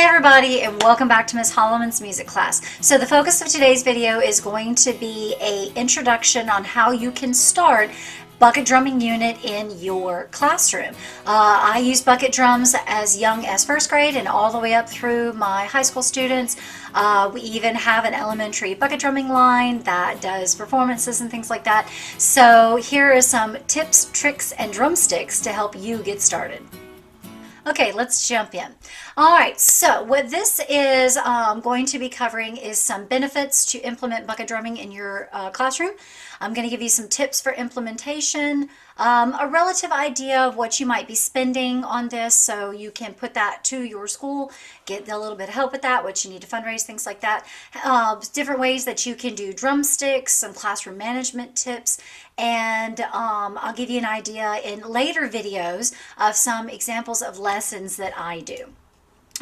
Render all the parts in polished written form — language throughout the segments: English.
Everybody, and welcome back to Miss Holloman's music class. So the focus of today's video is going to be a introduction on how you can start bucket drumming unit in your classroom. I use bucket drums as young as first grade and all the way up through my high school students. We even have an elementary bucket drumming line that does performances and things like that. So here are some tips, tricks, and drumsticks to help you get started. Okay, let's jump in. All right, so what this is going to be covering is some benefits to implement bucket drumming in your classroom. I'm going to give you some tips for implementation, a relative idea of what you might be spending on this so you can put that to your school, get a little bit of help with that, what you need to fundraise, things like that. Different ways that you can do drumsticks, some classroom management tips, and I'll give you an idea in later videos of some examples of lessons that I do.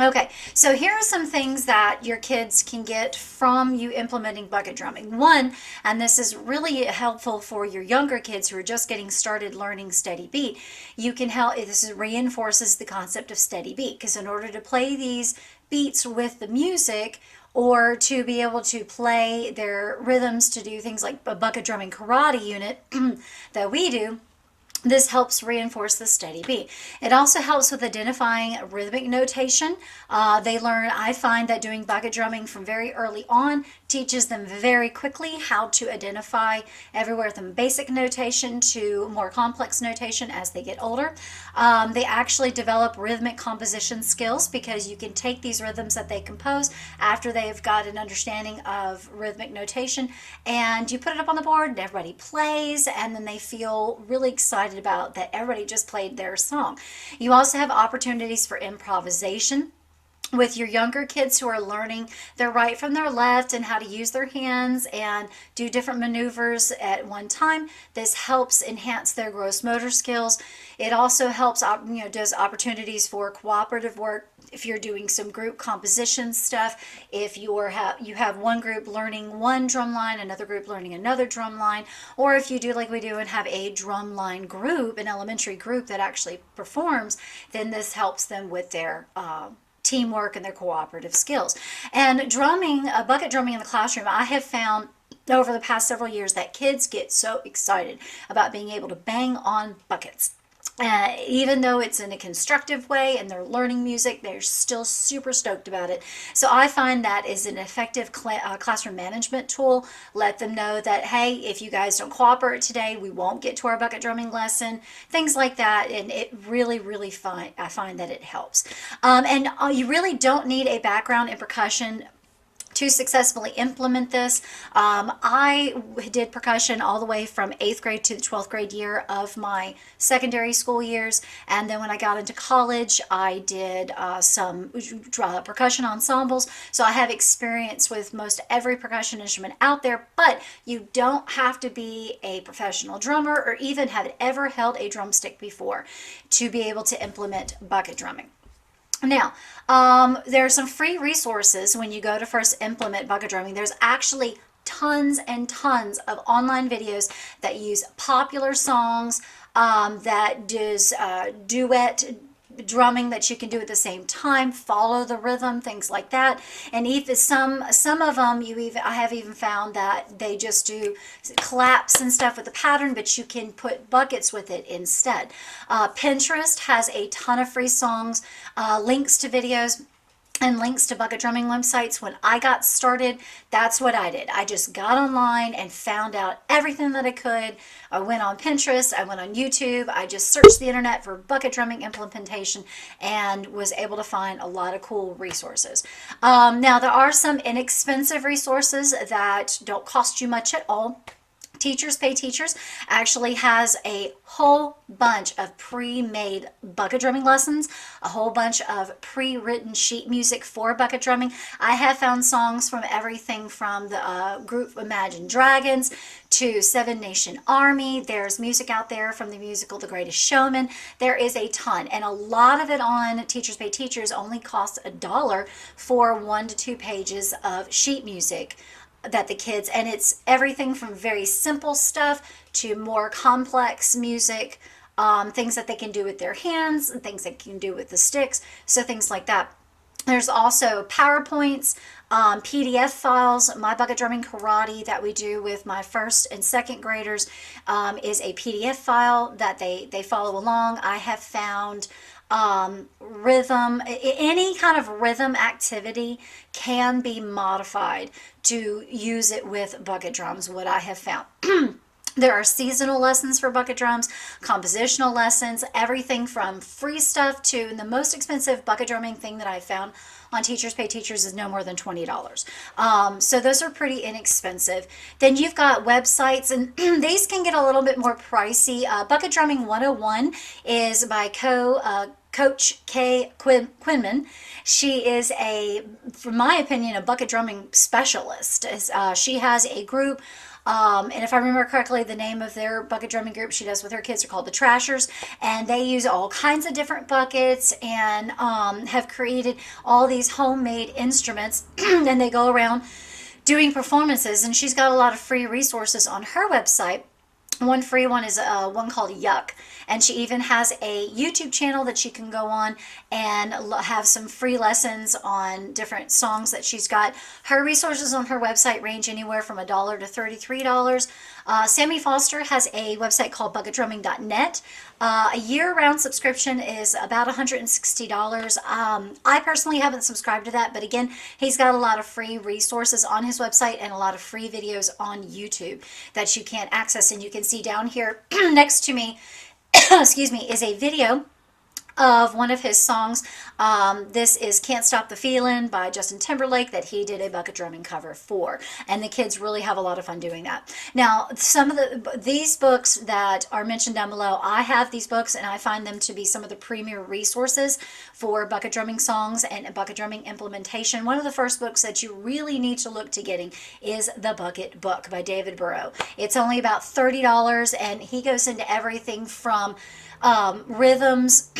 Okay, so here are some things that your kids can get from you implementing bucket drumming. One, and this is really helpful for your younger kids who are just getting started learning steady beat, you can help, reinforces the concept of steady beat, because in order to play these beats with the music, or to be able to play their rhythms to do things like a bucket drumming karate unit that we do, this helps reinforce the steady beat. It also helps with identifying rhythmic notation. They learn, I find that doing bucket drumming from very early on teaches them very quickly how to identify everywhere from basic notation to more complex notation as they get older. They actually develop rhythmic composition skills because you can take these rhythms that they compose after they've got an understanding of rhythmic notation and you put it up on the board and everybody plays, and then they feel really excited about that everybody just played their song. You also have opportunities for improvisation with your younger kids who are learning their right from their left and how to use their hands and do different maneuvers at one time. This helps enhance their gross motor skills. It also helps, does opportunities for cooperative work if you're doing some group composition stuff. If you have one group learning one drum line, another group learning another drum line, or if you do like we do and have a drum line group, an elementary group that actually performs, then this helps them with their teamwork and their cooperative skills. And drumming, bucket drumming in the classroom, I have found over the past several years that kids get so excited about being able to bang on buckets. Even though it's in a constructive way and they're learning music, they're still super stoked about it. So I find that is an effective classroom management tool. Let them know that, hey, if you guys don't cooperate today, we won't get to our bucket drumming lesson, things like that. And it really, I find that it helps. And you really don't need a background in percussion to successfully implement this. I did percussion all the way from 8th grade to the 12th grade year of my secondary school years, and then when I got into college I did some percussion ensembles, so I have experience with most every percussion instrument out there, but you don't have to be a professional drummer or even have ever held a drumstick before to be able to implement bucket drumming. Now, there are some free resources when you go to first implement bucket drumming. There's actually tons and tons of online videos that use popular songs, that does duet drumming that you can do at the same time, follow the rhythm, things like that. And even some of them, I have even found that they just do claps and stuff with the pattern, but you can put buckets with it instead. Pinterest has a ton of free songs, links to videos, and links to bucket drumming websites. When I got started, that's what I did. I just got online and found out everything that I could. I went on Pinterest, I went on YouTube, I just searched the internet for bucket drumming implementation and was able to find a lot of cool resources. Now, there are some inexpensive resources that don't cost you much at all. Teachers Pay Teachers actually has a whole bunch of pre-made bucket drumming lessons, a whole bunch of pre-written sheet music for bucket drumming. I have found songs from everything from the group Imagine Dragons to Seven Nation Army. There's music out there from the musical The Greatest Showman. There is a ton, and a lot of it on Teachers Pay Teachers only costs $1 for 1 to 2 pages of sheet music that the kids, and it's everything from very simple stuff to more complex music, things that they can do with their hands and things they can do with the sticks, so things like that. There's also PowerPoints, PDF files. My bucket drumming karate that we do with my first and second graders is a PDF file that they follow along. I have found rhythm, any kind of rhythm activity can be modified to use it with bucket drums, what I have found. There are seasonal lessons for bucket drums, compositional lessons, everything from free stuff to, and the most expensive bucket drumming thing that I've found on Teachers Pay Teachers is no more than $20. So those are pretty inexpensive. Then you've got websites, and these can get a little bit more pricey. Bucket Drumming 101 is by Coach Kay Quinman. She is from my opinion, a bucket drumming specialist. She has a group, and if I remember correctly, the name of their bucket drumming group she does with her kids are called the Trashers, and they use all kinds of different buckets and have created all these homemade instruments, and they go around doing performances. And she's got a lot of free resources on her website. One free one is one called Yuck. And she even has a YouTube channel that you can go on and have some free lessons on different songs that she's got. Her resources on her website range anywhere from $1 to $33. Sammy Foster has a website called bucketdrumming.net. A year-round subscription is about $160. I personally haven't subscribed to that, but again, he's got a lot of free resources on his website and a lot of free videos on YouTube that you can access. And you can see down here next to me, excuse me, is a video of one of his songs. This is Can't Stop the Feeling by Justin Timberlake that he did a bucket drumming cover for, and the kids really have a lot of fun doing that. Now, some of these books that are mentioned down below, I have these books and I find them to be some of the premier resources for bucket drumming songs and bucket drumming implementation. One of the first books that you really need to look to getting is The Bucket Book by David Burrow. It's only about $30, and he goes into everything from rhythms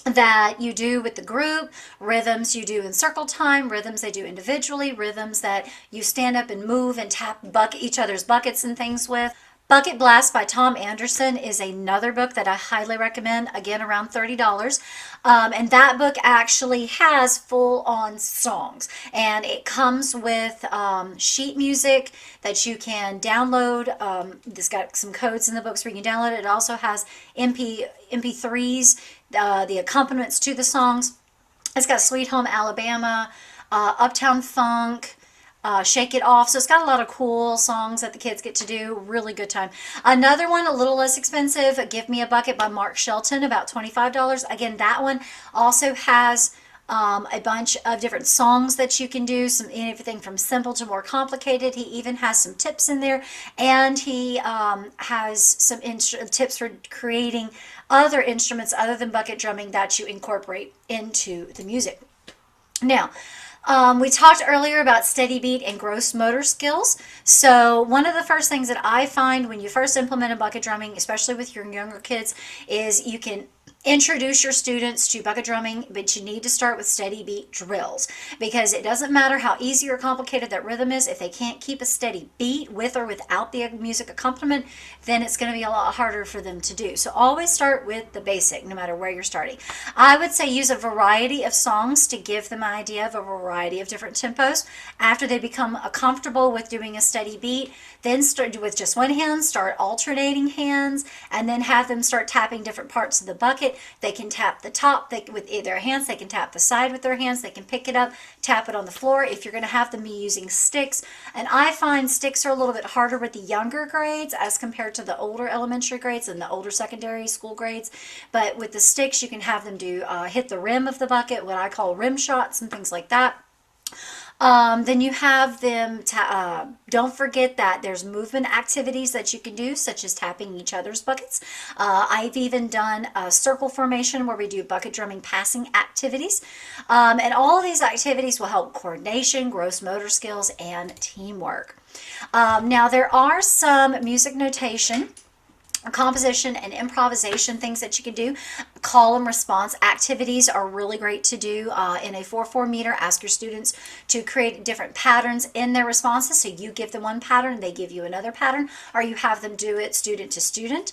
that you do with the group, rhythms you do in circle time, rhythms they do individually, rhythms that you stand up and move and tap each other's buckets and things with. Bucket Blast by Tom Anderson is another book that I highly recommend, again around $30. And that book actually has full-on songs, and it comes with sheet music that you can download. It's got some codes in the books where you can download it. It also has MP3s, the accompaniments to the songs. It's got Sweet Home Alabama, Uptown Funk, Shake It Off. So it's got a lot of cool songs that the kids get to do. Really good time. Another one, a little less expensive, Give Me a Bucket by Mark Shelton, about $25. Again, that one also has a bunch of different songs that you can do, anything from simple to more complicated. He even has some tips in there, and he has some tips for creating other instruments other than bucket drumming that you incorporate into the music. Now, we talked earlier about steady beat and gross motor skills. So one of the first things that I find when you first implement a bucket drumming, especially with your younger kids, is you can introduce your students to bucket drumming, but you need to start with steady beat drills, because it doesn't matter how easy or complicated that rhythm is. If they can't keep a steady beat with or without the music accompaniment, then it's going to be a lot harder for them to do. So always start with the basic, no matter where you're starting. I would say use a variety of songs to give them an idea of a variety of different tempos. After they become comfortable with doing a steady beat, then start with just one hand, start alternating hands, and then have them start tapping different parts of the bucket. They can tap the top with their hands, they can tap the side with their hands, they can pick it up, tap it on the floor. If you're going to have them be using sticks, and I find sticks are a little bit harder with the younger grades as compared to the older elementary grades and the older secondary school grades, but with the sticks you can have them do hit the rim of the bucket, what I call rim shots and things like that. Then you have them, don't forget that there's movement activities that you can do, such as tapping each other's buckets. I've even done a circle formation where we do bucket drumming passing activities. And all of these activities will help coordination, gross motor skills, and teamwork. Now there are some music notation, composition and improvisation things that you can do. Call and response activities are really great to do in a 4-4 meter. Ask your students to create different patterns in their responses. So you give them one pattern, they give you another pattern, or you have them do it student to student.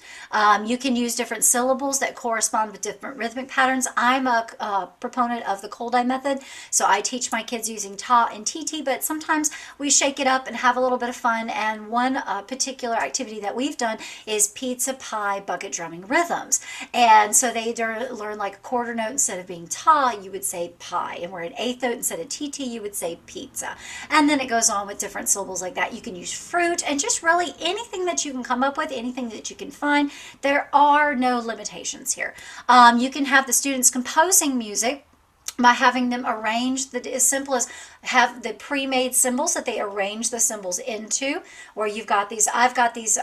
You can use different syllables that correspond with different rhythmic patterns. I'm a proponent of the cold eye method, so I teach my kids using ta and tt, but sometimes we shake it up and have a little bit of fun. And one particular activity that we've done is pizza pie bucket drumming rhythms. And so they learn like a quarter note, instead of being ta, you would say pie. And where an eighth note, instead of tt, you would say pizza. And then it goes on with different syllables like that. You can use fruit and just really anything that you can come up with, anything that you can find. There are no limitations here. You can have the students composing music by having them arrange as simple as have the pre-made symbols that they arrange the symbols into, where you've got these, I've got these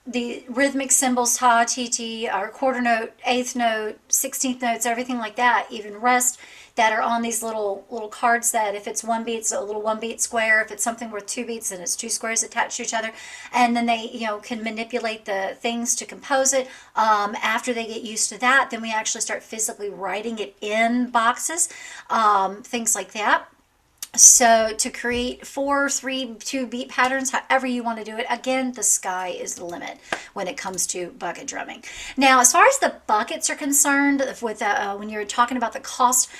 the rhythmic symbols, ta, tt, or quarter note, eighth note, 16th notes, everything like that, even rest, that are on these little cards that if it's one beat, it's a little one beat square. If it's something worth two beats, then it's two squares attached to each other. And then they, can manipulate the things to compose it. After they get used to that, then we actually start physically writing it in boxes, things like that. So to create 4, 3, 2 beat patterns, however you want to do it, again, the sky is the limit when it comes to bucket drumming. Now, as far as the buckets are concerned, with when you're talking about the cost,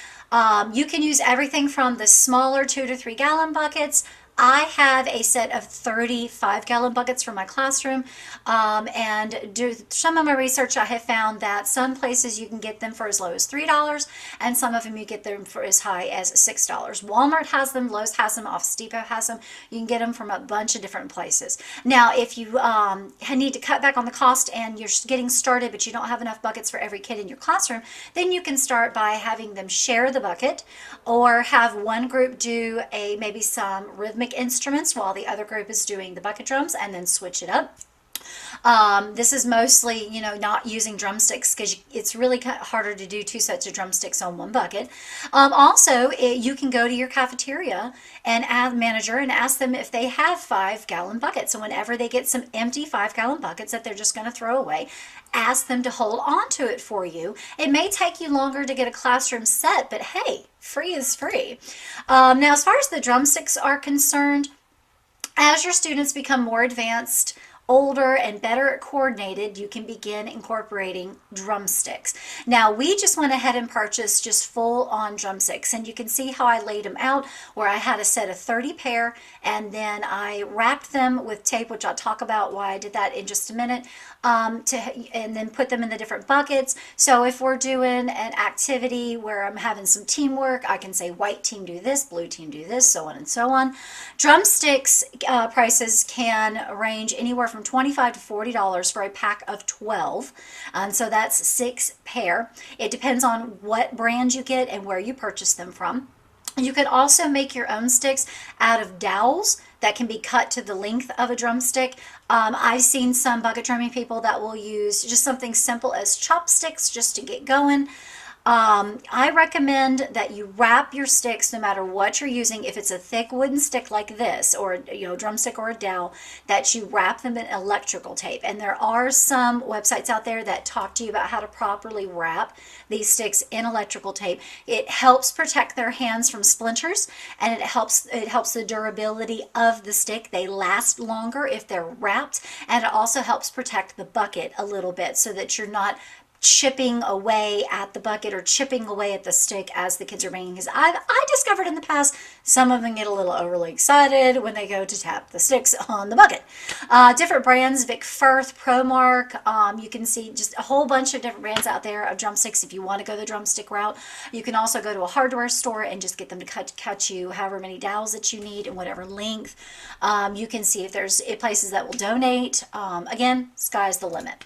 you can use everything from the smaller 2 to 3 gallon buckets. I have a set of 35-gallon buckets for my classroom, and do some of my research, I have found that some places you can get them for as low as $3, and some of them you get them for as high as $6. Walmart has them, Lowe's has them, Office Depot has them. You can get them from a bunch of different places. Now, if you need to cut back on the cost and you're getting started but you don't have enough buckets for every kid in your classroom, then you can start by having them share the bucket, or have one group do maybe some rhythmic instruments while the other group is doing the bucket drums, and then switch it up. This is mostly, not using drumsticks, because it's really harder to do 2 sets of drumsticks on one bucket. Also, you can go to your cafeteria and manager and ask them if they have 5-gallon buckets. So whenever they get some empty 5-gallon buckets that they're just going to throw away, ask them to hold on to it for you. It may take you longer to get a classroom set, but hey, free is free. Now, as far as the drumsticks are concerned, as your students become more advanced, older, and better coordinated, you can begin incorporating drumsticks. Now, we just went ahead and purchased just full-on drumsticks, and you can see how I laid them out, where I had a set of 30 pair, and then I wrapped them with tape, which I'll talk about why I did that in just a minute, and then put them in the different buckets. So if we're doing an activity where I'm having some teamwork, I can say white team do this, blue team do this, so on and so on. Drumsticks prices can range anywhere from $25 to $40 for a pack of 12, and so that's 6 pair. It depends on what brand you get and where you purchase them from. You can also make your own sticks out of dowels that can be cut to the length of a drumstick. I've seen some bucket drumming people that will use just something simple as chopsticks just to get going. I recommend that you wrap your sticks, no matter what you're using. If it's a thick wooden stick like this, or drumstick or a dowel, that you wrap them in electrical tape. And there are some websites out there that talk to you about how to properly wrap these sticks in electrical tape. It helps protect their hands from splinters, and it helps the durability of the stick. They last longer if they're wrapped, and it also helps protect the bucket a little bit, so that you're not chipping away at the bucket or chipping away at the stick as the kids are banging. Because I discovered in the past, some of them get a little overly excited when they go to tap the sticks on the bucket. Different brands, Vic Firth, Promark, you can see just a whole bunch of different brands out there of drumsticks if you want to go the drumstick route. You can also go to a hardware store and just get them to cut you however many dowels that you need and whatever length. You can see if there's places that will donate. Again, sky's the limit.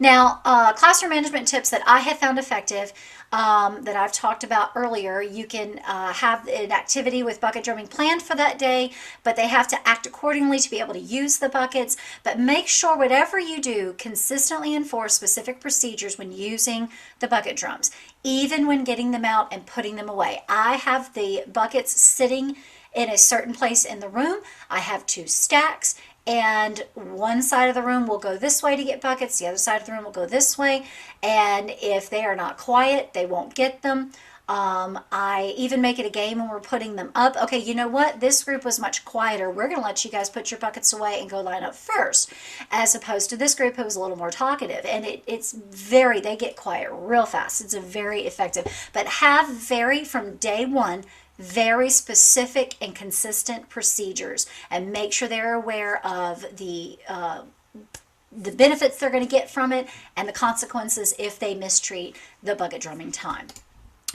Now, classroom management tips that I have found effective, that I've talked about earlier. You can have an activity with bucket drumming planned for that day, but they have to act accordingly to be able to use the buckets. But make sure whatever you do, consistently enforce specific procedures when using the bucket drums, even when getting them out and putting them away. I have the buckets sitting in a certain place in the room. I have 2 stacks, and one side of the room will go this way to get buckets, the other side of the room will go this way, and if they are not quiet, they won't get them. I even make it a game when we're putting them up. Okay, you know what? This group was much quieter. We're going to let you guys put your buckets away and go line up first, as opposed to this group who was a little more talkative. And they get quiet real fast. It's a very effective. But from day one, very specific and consistent procedures, and make sure they're aware of the benefits they're going to get from it and the consequences if they mistreat the bucket drumming time.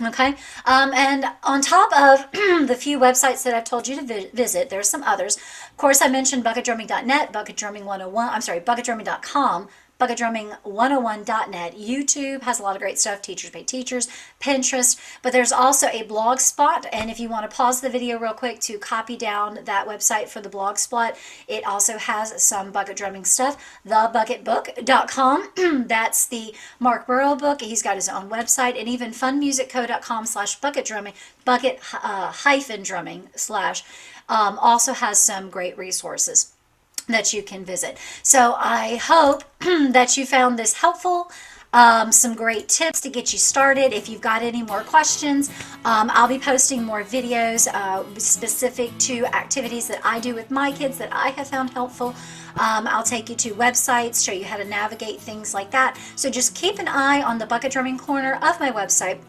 Okay, and on top of the few websites that I've told you to visit, there's some others. Of course, I mentioned bucketdrumming.net, bucketdrumming101, bucketdrumming101.net. YouTube has a lot of great stuff, Teachers Pay Teachers, Pinterest, but there's also a blog spot, and if you want to pause the video real quick to copy down that website for the blog spot, it also has some bucket drumming stuff. Thebucketbook.com, that's the Mark Burrow book. He's got his own website, and even funmusicco.com/bucket-drumming, bucket-drumming/ also has some great resources that you can visit. So I hope that you found this helpful. Some great tips to get you started. If you've got any more questions, I'll be posting more videos specific to activities that I do with my kids that I have found helpful. I'll take you to websites, show you how to navigate things like that. So just keep an eye on the bucket drumming corner of my website.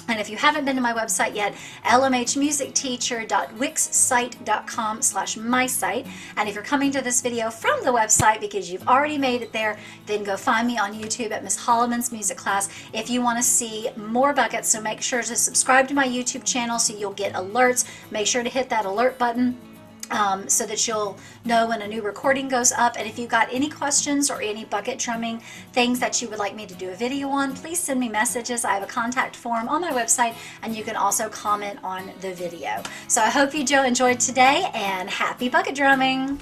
And if you haven't been to my website yet, lmhmusicteacher.wixsite.com/my site. And if you're coming to this video from the website because you've already made it there, then go find me on YouTube at Miss Holloman's Music Class if you want to see more buckets. So make sure to subscribe to my YouTube channel so you'll get alerts. Make sure to hit that alert button so that you'll know when a new recording goes up. And if you've got any questions or any bucket drumming things that you would like me to do a video on, please send me messages. I have a contact form on my website, and you can also comment on the video. So I hope you enjoyed today, and happy bucket drumming!